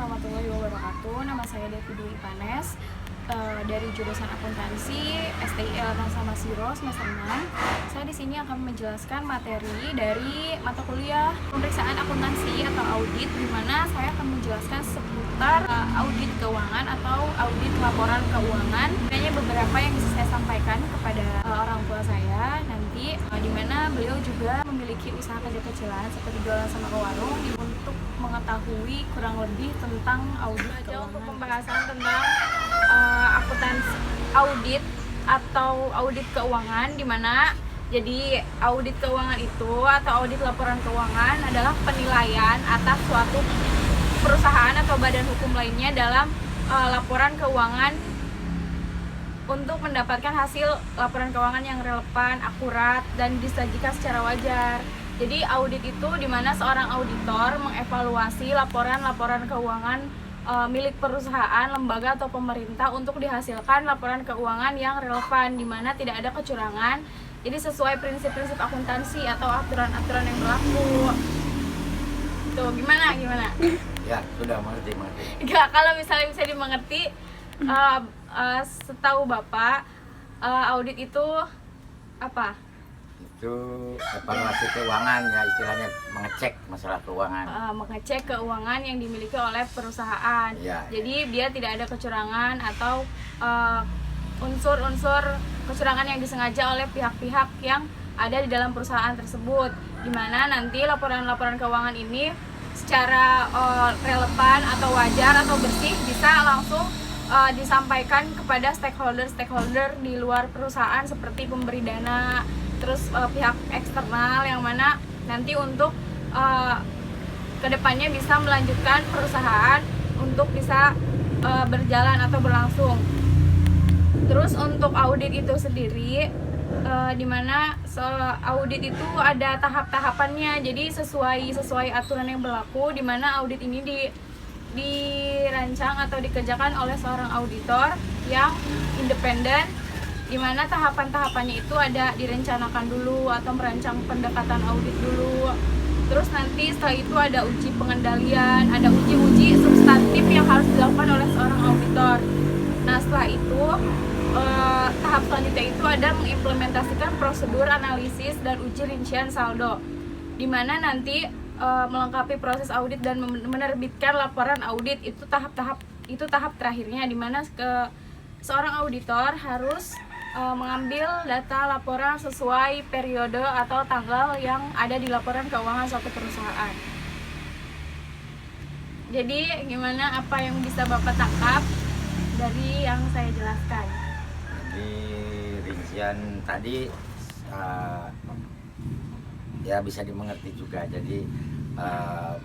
warahmatullahi wabarakatuh. Nama saya Devi Dwi Panes, dari jurusan akuntansi STIL sama Siro semester 6. Saya di sini akan menjelaskan materi dari mata kuliah pemeriksaan akuntansi atau audit, di mana saya akan menjelaskan seputar audit keuangan atau audit laporan keuangan. Hanya beberapa yang bisa saya sampaikan kepada orang tua saya nanti, di mana beliau juga memiliki usaha kecil-kecilan seperti jualan sama ke warung, untuk mengetahui kurang lebih tentang audit keuangan. Untuk pembahasan tentang akuntansi audit atau audit keuangan, di mana jadi audit keuangan itu atau audit laporan keuangan adalah penilaian atas suatu perusahaan atau badan hukum lainnya dalam laporan keuangan untuk mendapatkan hasil laporan keuangan yang relevan, akurat, dan disajikan secara wajar. Jadi audit itu di mana seorang auditor mengevaluasi laporan-laporan keuangan milik perusahaan, lembaga, atau pemerintah untuk dihasilkan laporan keuangan yang relevan, di mana tidak ada kecurangan. Jadi sesuai prinsip-prinsip akuntansi atau aturan-aturan yang berlaku. Tuh, gimana? Ya, sudah mengerti. Enggak, kalau misalnya bisa dimengerti, setahu Bapak, audit itu apa? Itu evaluasi keuangan, ya istilahnya mengecek masalah keuangan. Mengecek keuangan yang dimiliki oleh perusahaan. Ya, jadi dia tidak ada kecurangan atau unsur-unsur kecurangan yang disengaja oleh pihak-pihak yang ada di dalam perusahaan tersebut, di mana nanti laporan-laporan keuangan ini secara relevan atau wajar atau bersih bisa langsung disampaikan kepada stakeholder di luar perusahaan seperti pemberi dana, terus pihak eksternal yang mana nanti untuk kedepannya bisa melanjutkan perusahaan untuk bisa berjalan atau berlangsung. Terus untuk audit itu sendiri, di mana audit itu ada tahap-tahapannya. Jadi sesuai aturan yang berlaku, di mana audit ini dirancang atau dikerjakan oleh seorang auditor yang independen, di mana tahapan-tahapannya itu ada direncanakan dulu atau merancang pendekatan audit dulu. Terus nanti setelah itu ada uji pengendalian, ada uji substantif yang harus dilakukan oleh seorang auditor. Nah, setelah itu tahap selanjutnya itu ada mengimplementasikan prosedur analisis dan uji rincian saldo, di mana nanti melengkapi proses audit dan menerbitkan laporan audit. Itu tahap terakhirnya, di mana seorang auditor harus mengambil data laporan sesuai periode atau tanggal yang ada di laporan keuangan suatu perusahaan. Jadi gimana, apa yang bisa Bapak tangkap dari yang saya jelaskan? Di rincian tadi ya bisa dimengerti juga. Jadi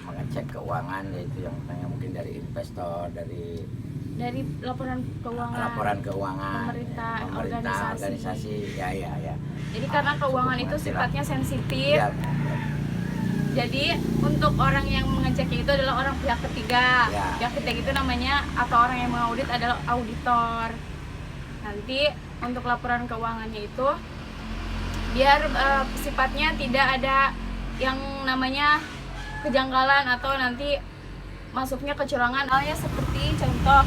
mengecek keuangan, yaitu yang mungkin dari investor, dari laporan keuangan pemerintah, organisasi. Ya. Jadi karena keuangan itu sifatnya sensitif, ya. Jadi untuk orang yang mengeceknya itu adalah orang pihak ketiga. Ya. Pihak ketiga itu namanya, atau orang yang mengaudit adalah auditor. Nanti untuk laporan keuangannya itu biar sifatnya tidak ada yang namanya kejanggalan atau nanti masuknya kecurangan. Halnya seperti contoh,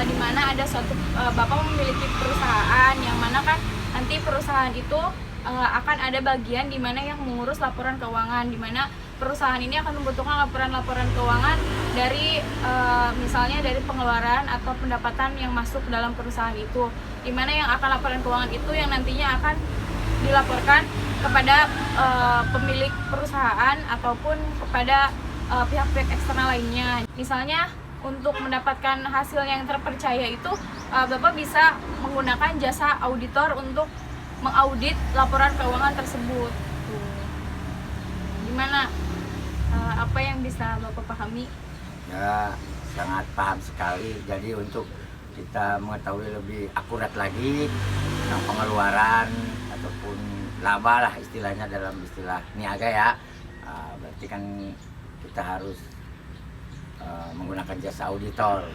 di mana ada suatu Bapak memiliki perusahaan, yang mana kan nanti perusahaan itu akan ada bagian di mana yang mengurus laporan keuangan, di mana perusahaan ini akan membutuhkan laporan-laporan keuangan dari misalnya dari pengeluaran atau pendapatan yang masuk dalam perusahaan itu, di mana yang akan laporan keuangan itu yang nantinya akan dilaporkan kepada pemilik perusahaan ataupun kepada pihak-pihak eksternal lainnya. Misalnya untuk mendapatkan hasil yang terpercaya itu, Bapak bisa menggunakan jasa auditor untuk mengaudit laporan keuangan tersebut. Gimana? Apa yang bisa Bapak pahami? Ya, sangat paham sekali. Jadi untuk kita mengetahui lebih akurat lagi tentang pengeluaran ataupun laba lah istilahnya, dalam istilah niaga ya, berarti kan kita harus menggunakan jasa auditor.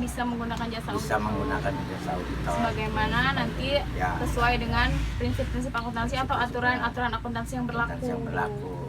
Bisa menggunakan jasa auditor sebagaimana nanti ya, sesuai dengan prinsip-prinsip akuntansi atau aturan-aturan akuntansi yang berlaku.